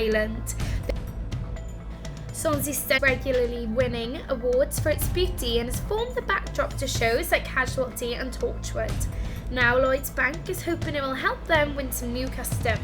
island. Swansea State regularly winning awards for its beauty and has formed the backdrop to shows like Casualty and Torchwood. Now Lloyds Bank is hoping it will help them win some new custom.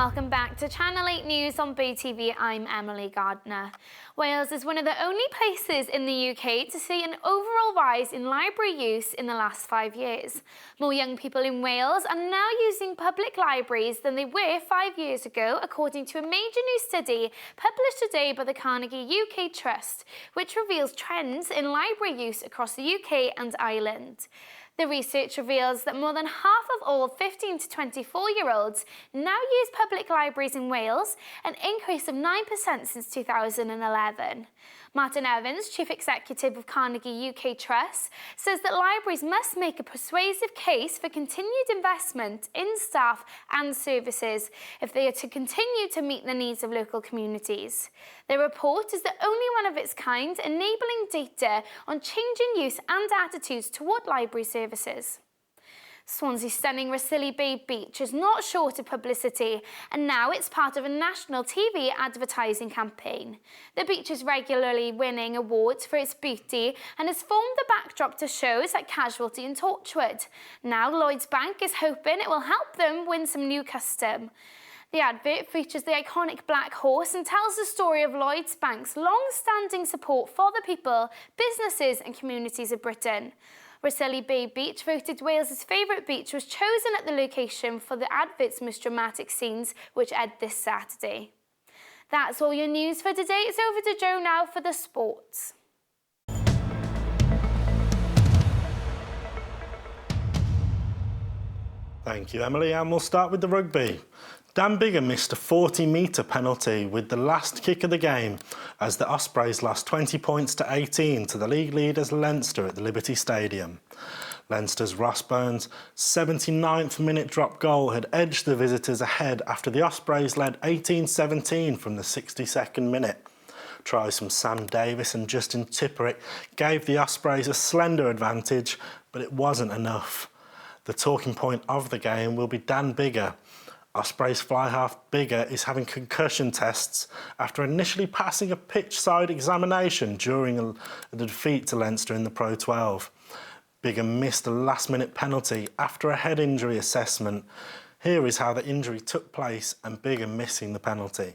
Welcome back to Channel 8 News on BTV. I'm Emily Gardner. Wales is one of the only places in the UK to see an overall rise in library use in the last 5 years. More young people in Wales are now using public libraries than they were 5 years ago, according to a major new study published today by the Carnegie UK Trust, which reveals trends in library use across the UK and Ireland. The research reveals that more than half of all 15 to 24-year-olds now use public libraries in Wales, an increase of 9% since 2011. Martin Evans, Chief Executive of Carnegie UK Trust, says that libraries must make a persuasive case for continued investment in staff and services if they are to continue to meet the needs of local communities. The report is the only one of its kind, enabling data on changing use and attitudes toward library services. Swansea's stunning Rhossili Bay beach is not short of publicity, and now it's part of a national TV advertising campaign. The beach is regularly winning awards for its beauty and has formed the backdrop to shows like Casualty and Torchwood. Now Lloyds Bank is hoping it will help them win some new custom. The advert features the iconic black horse and tells the story of Lloyds Bank's long-standing support for the people, businesses and communities of Britain. Rhossili Bay Beach, voted Wales' favourite beach, was chosen at the location for the advert's most dramatic scenes, which aired this Saturday. That's all your news for today. It's over to Joe now for the sports. Thank you, Emily, and we'll start with the rugby. Dan Biggar missed a 40-metre penalty with the last kick of the game as the Ospreys lost 20 points to 18 to the league leaders Leinster at the Liberty Stadium. Leinster's Ross Burns' 79th minute drop goal had edged the visitors ahead after the Ospreys led 18-17 from the 62nd minute. Tries from Sam Davis and Justin Tipperick gave the Ospreys a slender advantage, but it wasn't enough. The talking point of the game will be Dan Biggar. Ospreys fly half Biggar is having concussion tests after initially passing a pitch-side examination during the defeat to Leinster in the Pro 12. Biggar missed a last-minute penalty after a head injury assessment. Here is how the injury took place and Biggar missing the penalty.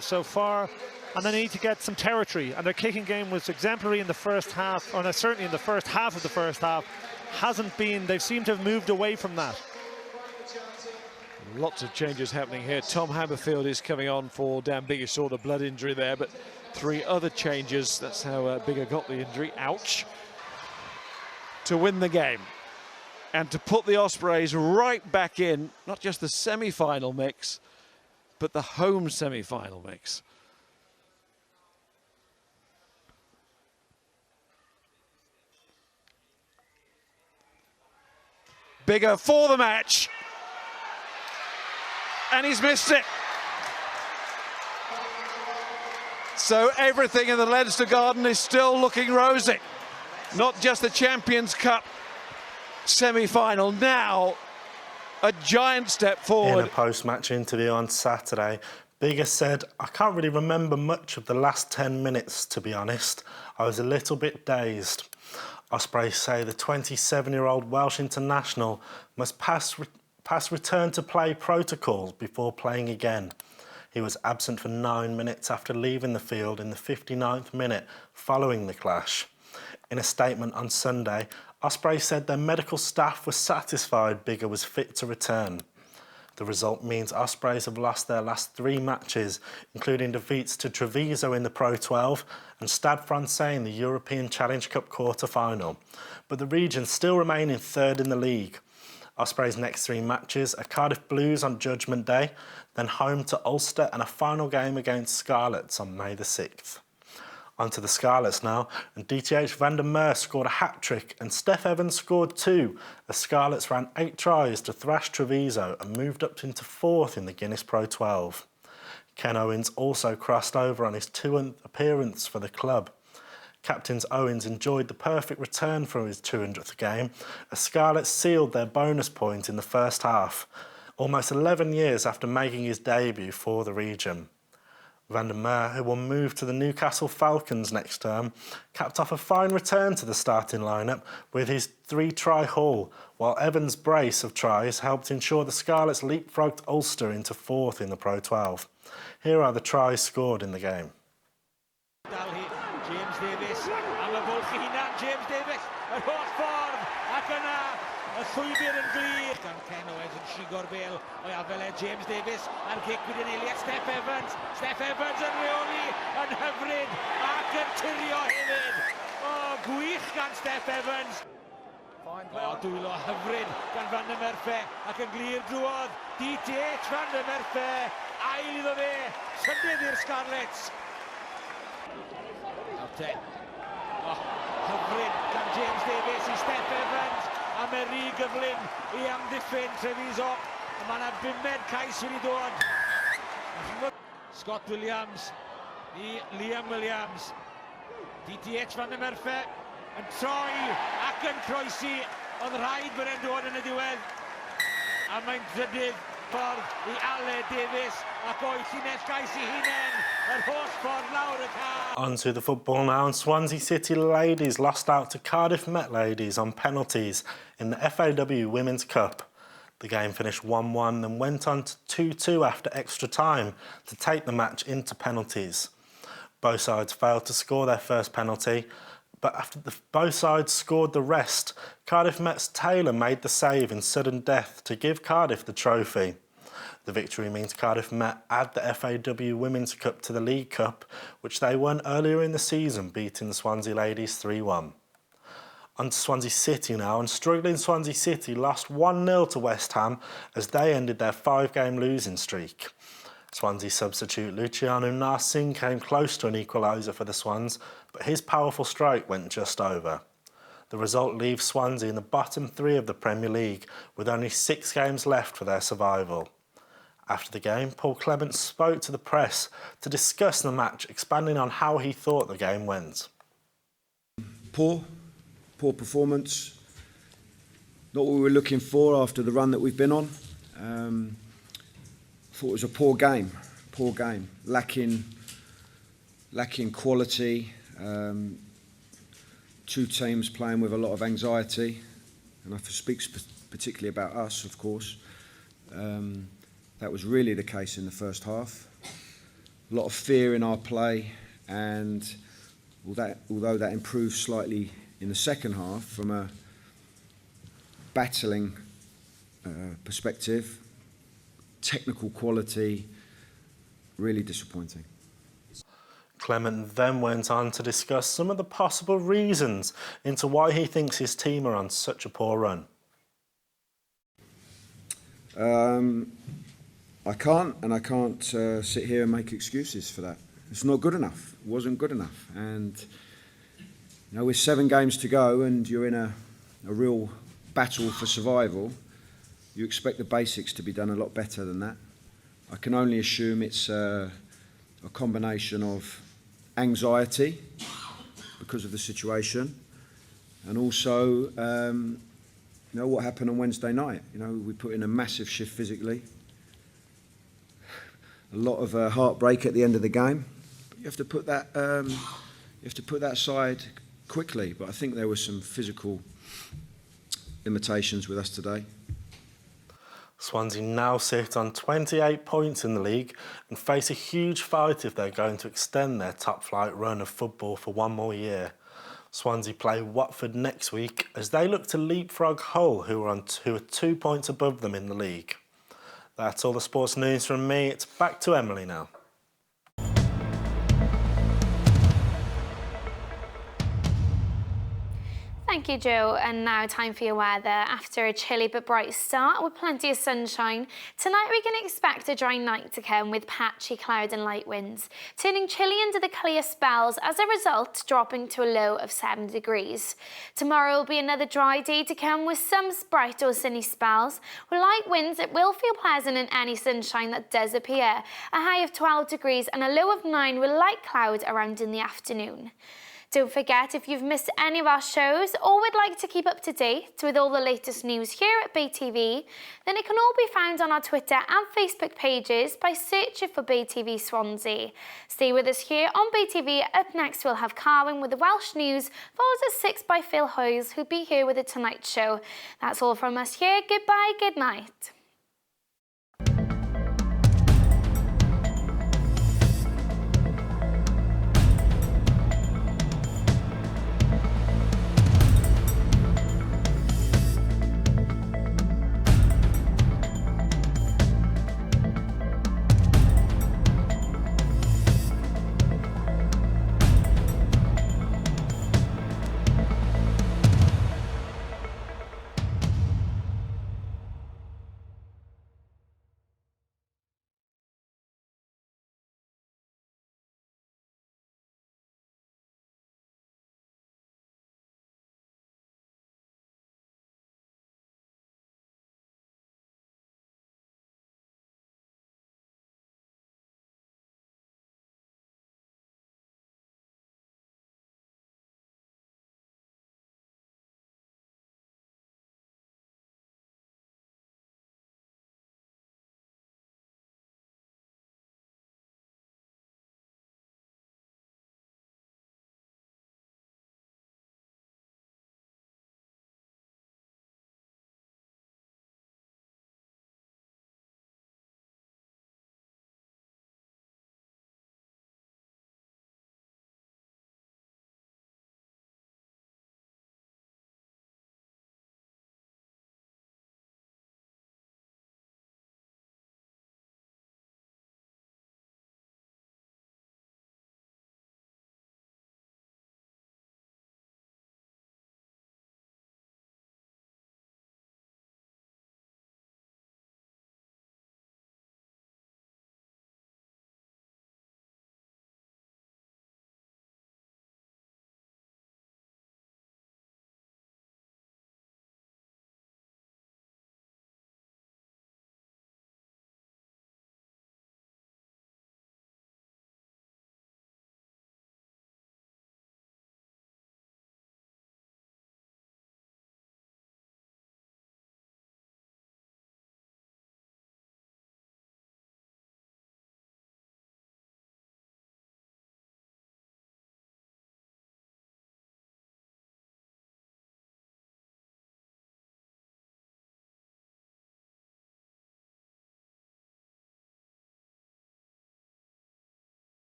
So far, and they need to get some territory, and their kicking game was exemplary in the first half, or certainly in the first half of the first half. Hasn't been, they seem to have moved away from that. Lots of changes happening here. Tom Hammerfield is coming on for Dan Biggar, sort of blood injury there, but 3 other changes. That's how Biggar got the injury. Ouch. To win the game and to put the Ospreys right back in, not just the semi-final mix, but the home semi-final mix. Biggar for the match. And he's missed it. So everything in the Leinster Garden is still looking rosy. Not just the Champions Cup semi-final. Now, a giant step forward. In a post-match interview on Saturday, Biggar said, "I can't really remember much of the last 10 minutes, to be honest. I was a little bit dazed." Ospreys say the 27-year-old Welsh international must pass return to play protocols before playing again. He was absent for 9 minutes after leaving the field in the 59th minute following the clash. In a statement on Sunday, Ospreys said their medical staff were satisfied Biggar was fit to return. The result means Ospreys have lost their last 3 matches, including defeats to Treviso in the Pro 12 and Stade Francais in the European Challenge Cup quarter-final. But the region still remain in 3rd in the league. Ospreys' next 3 matches are Cardiff Blues on Judgment Day, then home to Ulster and a final game against Scarlets on May the 6th. On to the Scarlets now, and DTH van der Merwe scored a hat-trick and Steph Evans scored 2 as Scarlets ran 8 tries to thrash Treviso and moved up into 4th in the Guinness Pro 12. Ken Owens also crossed over on his 200th appearance for the club. Captains Owens enjoyed the perfect return for his 200th game as Scarlets sealed their bonus point in the first half, almost 11 years after making his debut for the region. Van der Meer, who will move to the Newcastle Falcons next term, capped off a fine return to the starting lineup with his 3-try haul, while Evans' brace of tries helped ensure the Scarlets leapfrogged Ulster into 4th in the Pro 12. Here are the tries scored in the game. James Davies, am y bwlch I hunan, James Davies, yr holl ffordd, ac yna, y llwybr yn glir. Gan Ken Owens yn sigo'r bel o'i afel James Davies, a'r gic wedi'n eiliad Steph Evans yn reoli, yn hyfryd, ac yn tirio hefyd. O, gwych gan Steph Evans. O, dwylo hyfryd gan Van der Merwe, ac yn glir drwodd, DTH Van der Merwe, ail iddo fe, sydydd i'r Scarlets. Oh, hyfryd gan James Davies I Steph Evans a mae rhy gyflym I amddiffyn Treviso a mae yna 5 cais wedi dod. Scott Williams I Liam Williams. DTH Van der Merwe yn troi ac yn croesi oedd rhaid bod e'n dod yn y diwedd a mae'n drydydd ffordd I Ale Davies ac o'i llinell gais I hunain yr holl ffordd lawr y car. On to the football now, and Swansea City ladies lost out to Cardiff Met ladies on penalties in the FAW Women's Cup. The game finished 1-1 and went on to 2-2 after extra time to take the match into penalties. Both sides failed to score their first penalty, but after both sides scored the rest, Cardiff Met's Taylor made the save in sudden death to give Cardiff the trophy. The victory means Cardiff Met add the FAW Women's Cup to the League Cup, which they won earlier in the season, beating the Swansea ladies 3-1. On to Swansea City now, and struggling Swansea City lost 1-0 to West Ham as they ended their 5-game losing streak. Swansea substitute Luciano Narsingh came close to an equaliser for the Swans, but his powerful strike went just over. The result leaves Swansea in the bottom 3 of the Premier League, with only 6 games left for their survival. After the game, Paul Clement spoke to the press to discuss the match, expanding on how he thought the game went. Poor performance. Not what we were looking for after the run that we've been on. Thought it was a poor game, lacking quality. 2 teams playing with a lot of anxiety, and I speak particularly about us, of course. That was really the case in the first half. A lot of fear in our play, and although that improved slightly in the second half from a battling perspective, technical quality, really disappointing. Clement then went on to discuss some of the possible reasons into why he thinks his team are on such a poor run. I can't sit here and make excuses for that. It's not good enough. It wasn't good enough. And you know, with 7 games to go and you're in a real battle for survival, you expect the basics to be done a lot better than that. I can only assume it's a combination of anxiety because of the situation, and also you know what happened on Wednesday night. You know, we put in a massive shift physically. A lot of heartbreak at the end of the game. But you have to put that aside quickly. But I think there were some physical limitations with us today. Swansea now sit on 28 points in the league and face a huge fight if they're going to extend their top-flight run of football for 1 more year. Swansea play Watford next week as they look to leapfrog Hull, who are 2 points above them in the league. That's all the sports news from me. It's back to Emily now. Thank you, Joe. And now time for your weather. After a chilly but bright start with plenty of sunshine, tonight we can expect a dry night to come with patchy cloud and light winds, turning chilly into the clear spells, as a result dropping to a low of 7 degrees. Tomorrow will be another dry day to come with some bright or sunny spells. With light winds, it will feel pleasant in any sunshine that does appear. A high of 12 degrees and a low of 9 with light cloud around in the afternoon. Don't forget, if you've missed any of our shows or would like to keep up to date with all the latest news here at Bay TV, then it can all be found on our Twitter and Facebook pages by searching for Bay TV Swansea. Stay with us here on Bay TV. Up next, we'll have Carwyn with the Welsh News, followed at 6 by Phil Hoyes, who'll be here with The Tonight Show. That's all from us here. Goodbye, good night.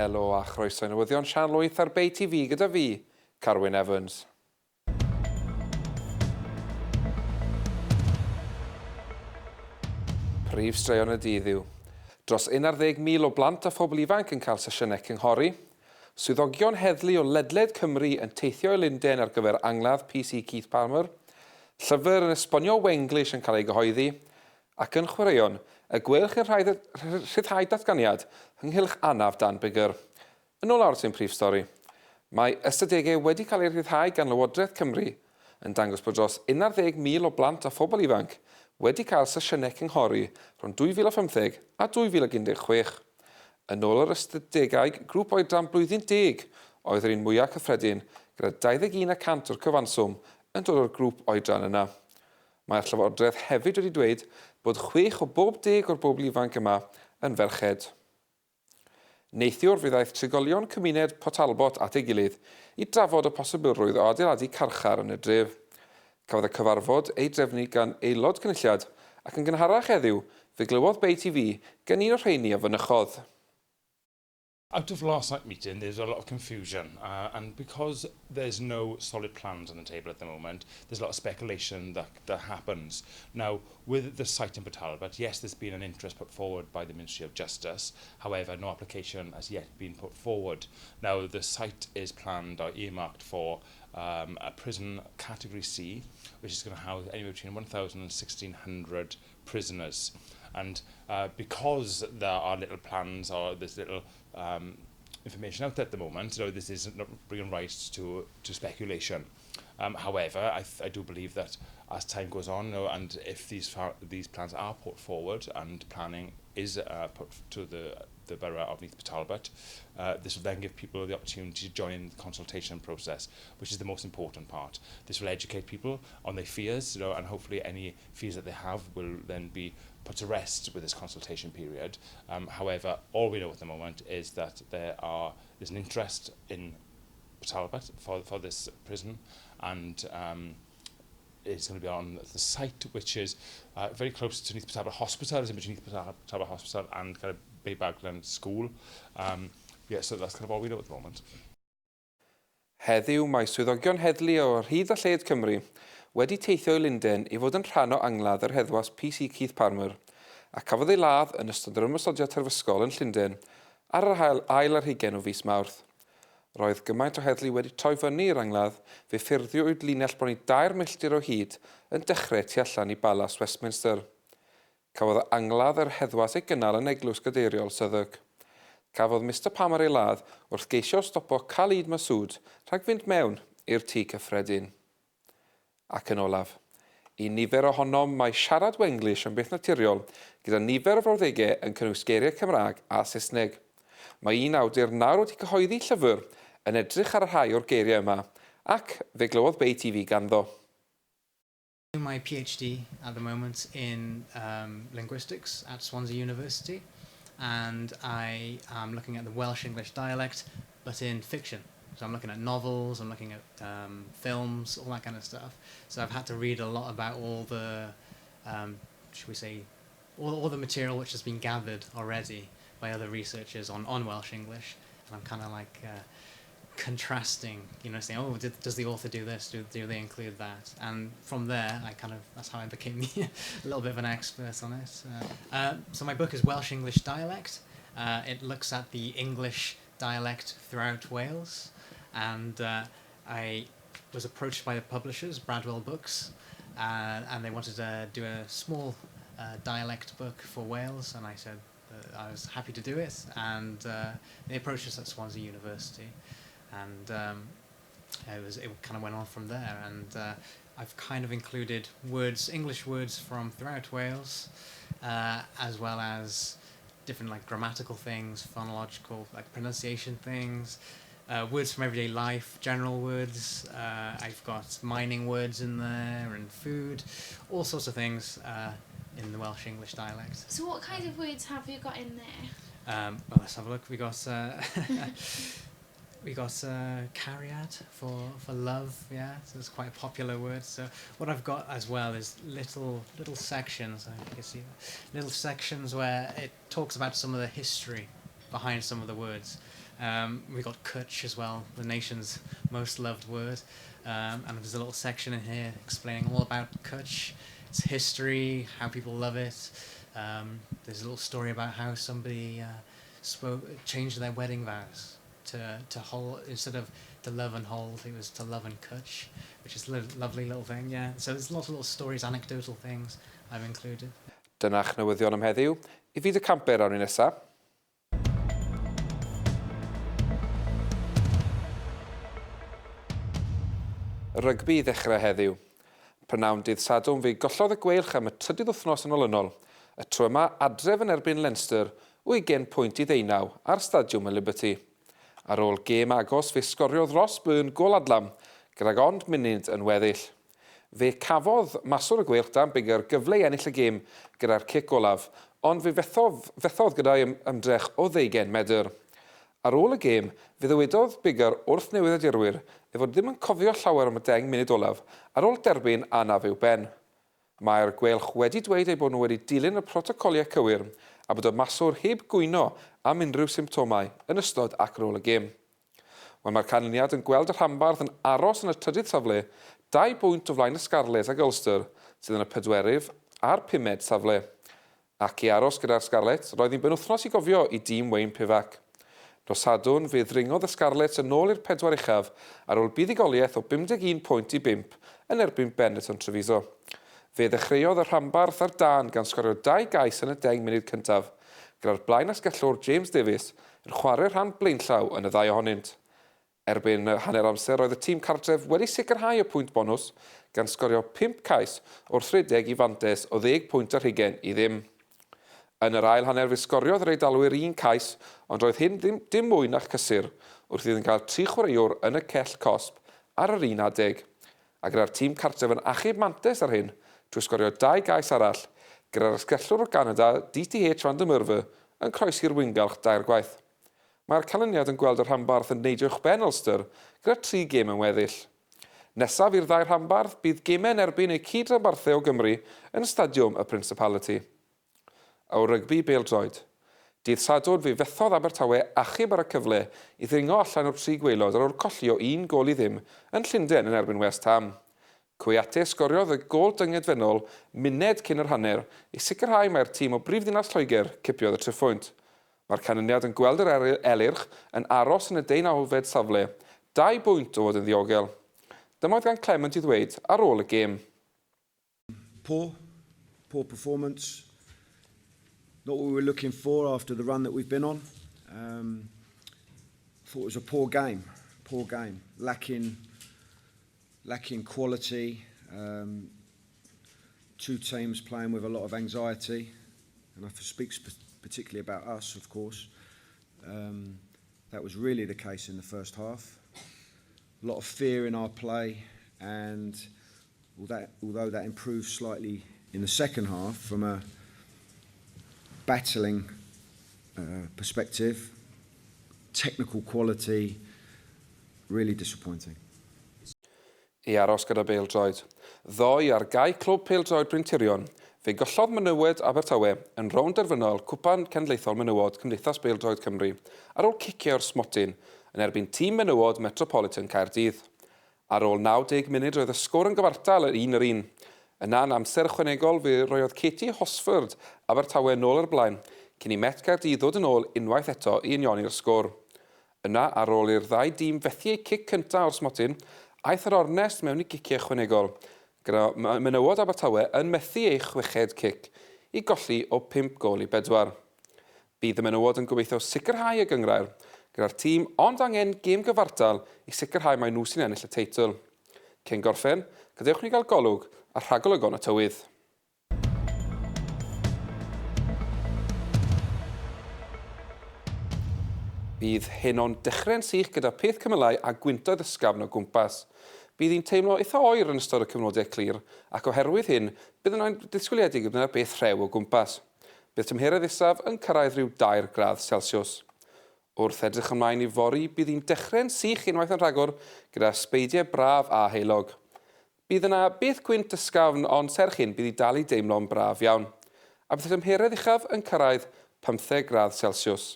Helo a chroeso i newyddion Sianel 8 ar Bay TV gyda fi, Carwyn Evans. Prif straeon y dydd yw. Dros 11,000 o blant a phobl ifanc yn cael sesiynau cynghori. Swyddogion heddlu o ledled Cymru yn teithio i Lundain ar gyfer angladd PC Keith Palmer. Llyfr yn esbonio Wenglish yn cael ei gyhoeddi. Ac yn chwaraeon, y gwelch yn rhyddhau datganiad ynghylch anaf Dan Bigger. Yn ôl awr sy'n prif stori. Mae ystadegau wedi cael eu rhyddhau gan Lywodraeth Cymru yn dangos bod dros 11,000 o blant a phobl ifanc wedi cael sesiynau cynghori rhwng 2015 a 2016. Yn ôl yr ystadegau, grŵp oedran blwyddyn 10 oedd yr un mwyaf cyffredin gyda 21% o'r cyfanswm yn dod o'r grŵp oedran yna. Mae'r Llywodraeth hefyd wedi dweud bod 6 o bob 10 o'r bobl ifanc yma yn ferched. Neithiwr fydd aeth trigolion cymuned Port Talbot at ei gilydd i drafod y posibilrwydd o adeiladu carchar yn y dref. Cafodd y cyfarfod ei drefnu gan aelod cynulliad ac yn gynharach heddiw fe glywodd Bay TV gan un o'r rheini a fynychodd. Out of last night meeting, there's a lot of confusion, and because there's no solid plans on the table at the moment, there's a lot of speculation that happens. Now, with the site in Port Talbot, yes, there's been an interest put forward by the Ministry of Justice. However, no application has yet been put forward. Now, the site is planned or earmarked for a prison category C, which is going to house anywhere between 1,000 and 1,600 prisoners. And because there are little plans or there's little information out there at the moment, this is not bringing rise to speculation. However, I do believe that as time goes on, and if these plans are put forward and planning is put to the borough of Port Talbot, this will then give people the opportunity to join the consultation process, which is the most important part. This will educate people on their fears, and hopefully any fears that they have will then be put to rest with this consultation period. However, all we know at the moment is that there's an interest in Port Talbot for this prison, and it's going to be on the site, which is very close to Port Talbot Hospital. It's in between Port Talbot Hospital and kind of Bay Baglan School. So that's kind of all we know at the moment. Heddiw mae swyddogion heddlu o'r hyd a lled Cymru wedi teithio i Lundain i fod yn rhan o angladd yr heddwas PC Keith Palmer a cafodd ei ladd yn ystod yr ymosodiad terfysgol yn Llundain ar yr ail ar 20 o fis Mawrth. Roedd gymaint o heddlu wedi troi fyny i'r angladd fe ffurfiwyd linell bron i 2 milltir o hyd yn dechrau tu allan i Balas Westminster. Cafodd angladd yr heddwas ei gynnal yn eglwys gadeiriol Southwark. Cafodd Mr Palmer ei ladd wrth geisio stopo Khalid Masood rhag fynd mewn i'r tŷ cyffredin. Ac yn olaf, i nifer ohonom mae siarad Wenglish yn beth naturiol gyda nifer o frawddegau yn cynnwys geiriau Cymraeg a Saesneg. Mae un awdur nawr wedi cyhoeddi llyfr yn edrych ar y rhai o'r geiriau yma ac fe glywodd Bay TV ganddo. My PhD at the moment in linguistics at Swansea University, and I am looking at the Welsh English dialect, but in fiction. So I'm looking at novels, I'm looking at films, all that kind of stuff. So I've had to read a lot about all the, should we say, all the material which has been gathered already by other researchers on Welsh English. And I'm kind of like contrasting, saying, oh, does the author do this? Do they include that? And from there, that's how I became a little bit of an expert on it. So my book is Welsh English Dialect. It looks at the English dialect throughout Wales. And I was approached by the publishers, Bradwell Books, and they wanted to do a small dialect book for Wales, and I said I was happy to do it, and they approached us at Swansea University, and it kind of went on from there, and I've kind of included English words from throughout Wales, as well as different grammatical things, phonological, pronunciation things, words from everyday life, general words. I've got mining words in there and food, all sorts of things in the Welsh English dialect. So what kind of words have you got in there? Well, let's have a look. We got cariad for love, yeah. So it's quite a popular word. So what I've got as well is little sections. I think you can see little sections where it talks about some of the history behind some of the words. We got Kutch as well, the nation's most loved word. And there's a little section in here explaining all about Kutch, its history, how people love it. There's a little story about how somebody changed their wedding vows to hold, instead of to love and hold, it was to love and Kutch, which is a lovely little thing, yeah. So there's lots of little stories, anecdotal things I've included. Dyna'ch newyddion am heddiw. I fyd y camper awn ni nesaf. Rygbi i ddechrau heddiw. Prynawn dydd Sadwrn fe gollodd y gweilch am y trydydd wythnos yn olynol. Y tro yma adref yn erbyn Leinster 20 pwynt i 19 ar Stadiwm y Liberty. Ar ôl gêm agos fe sgoriodd Ross Byrne gol adlam gydag ond munud yn weddill. Fe cafodd maswr y gweilch dan bigger gyfle i ennill y gêm gyda'r cic olaf, ond fe fethodd gyda'i ymdrech o 20 medr. Ar ôl y gêm, fe ddywedodd bigger wrth newyddiadurwyr fod ddim yn cofio llawer am y 10 munud olaf ar ôl derbyn anaf i'w ben. Mae'r gweilch wedi dweud ei bod nhw wedi dilyn y protocoliau cywir a bod y maswr heb gwyno am unrhyw symptomau yn ystod ac ar ôl y gêm. Mae'r canlyniad yn gweld y rhanbarth yn aros yn y trydydd safle, 2 bwynt o flaen y Scarlett ag Ulster, sydd yn y 4 a'r 5 safle. Ac i aros gyda'r Scarlett, roedd hi'n benwthnos i gofio i dîm Wayne Pivac. Nos Sadwrn, fe ddringodd y Scarlett yn ôl i'r 4 uchaf ar ôl buddigoliaeth o 51 pwynt i 5 yn erbyn Benetton Treviso. Fe ddechreuodd y rhanbarth ar dan gan sgorio 2 gais yn y 10 munud cyntaf, gyda'r blaen asgellwr James Devries yn chwarae'r rhan blaenllaw yn y 2 ohonynt. Erbyn hanner amser, roedd y tîm cartref wedi sicrhau y pwynt bonus gan sgorio 5 cais wrth rhedeg i fantes o 10 pwynt ar 20 i ddim. Yn yr ail hanner fe sgoriodd yr Eidalwyr 1 cais, ond roedd hyn dim mwy na'ch cysur wrth iddyn cael 3 chwaraewr yn y cell cosb ar yr 1 adeg. A gyda'r tîm cartref yn achub mantes ar hyn trwy sgorio 2 gais arall, gyda'r asgellwr o Canada, DTH van der Merwe, yn croesi'r wingalch 2 gwaith. Mae'r canlyniad yn gweld y rhanbarth yn neidio uwchben Ulster gyda 3 gêm yn weddill. Nesaf i'r 2 rhanbarth bydd gemau yn erbyn eu cyd-ranbarthau o Gymru yn Stadiwm y Principality. O rygbi bêl-droed. Dydd Sadwrn fe fethodd Abertawe achub ar y cyfle i ddringo allan o'r 3 gwaelod ar ôl colli o 1 gol i ddim yn Llundain yn erbyn West Ham. Cwiate sgoriodd y gol dyngedfennol muned cyn yr hanner i sicrhau mae'r tîm o Brifddinas Lloegr cipiodd y triphwynt. Mae'r canlyniad yn gweld yr elyrch yn aros yn y 19 safle, 2 bwynt o fod yn ddiogel. Dyma oedd gan Clement i ddweud ar ôl y gêm. Poor performance. Not what we were looking for after the run that we've been on. Thought it was a poor game, lacking quality. 2 teams playing with a lot of anxiety, and I speak particularly about us, of course. That was really the case in the first half. A lot of fear in our play, and although that improved slightly in the second half from a battling perspective, technical quality, really disappointing. I aros gyda bêl-droed. Ddoi ar gau clwb pêl-droed Bryn fe gollodd Milward Abertawe yn rownd derfynol Cwpan Cenedlaethol Menywod Cymdeithas Bêl-droed Cymru ar ôl cicio'r smotyn yn erbyn tîm Menywod Metropolitan Caerdydd. Ar ôl 90 munud roedd y sgôr yn gyfartal yr 1-1. Yna'n amser ychwanegol fe roedd Katie Hosford Abertawe nôl ar blaen cyn i Met Caerdydd ddod yn ôl unwaith eto i unioni'r sgôr. Yna ar ôl i'r 2 dîm fethu eu cic cyntaf o'r smotyn, aeth yr ornest mewn i giciau ychwanegol, gyda Menywod Abertawe yn methu ei 6 cic i golli o 5 gol i 4. Bydd y Menywod yn gobeithio sicrhau y gyngrair, gyda'r tîm ond angen gêm gyfartal i sicrhau mae nhw sy'n ennill y teitl. Cyn gorffen, gadewch ni gael golwg a rhagolygon y tywydd. Bydd hyn o'n dechrau'n sych gyda peth cymylau a gwyntoedd ysgafn o gwmpas. Bydd hi'n teimlo eitha oer yn ystod y cyfnodau clir, ac oherwydd hyn, bydd yna'n disgwyliedig yn y beth rhew o gwmpas. Bydd tymheredd isaf yn cyrraedd rhyw 2 gradd Celsius. Wrth edrych ymlaen i fori, bydd hi'n dechrau'n sych unwaith yn rhagor gyda sbeidiau braf a heilog. Bydd yna beth gwynt ysgafn, ond serch hyn bydd hi dal i deimlo'n braf iawn. A bydd y tymheredd uchaf yn cyrraedd 15 gradd Celsius.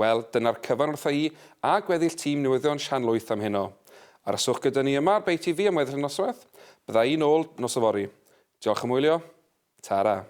Wel, dyna'r cyfan wrtho i a gweddill tîm newyddion Llanlwyth am heno. Araswch gyda ni yma ar BTV am weddill y noswaith. Bydda i'n ôl nos o fori. Diolch am wylio. Tara.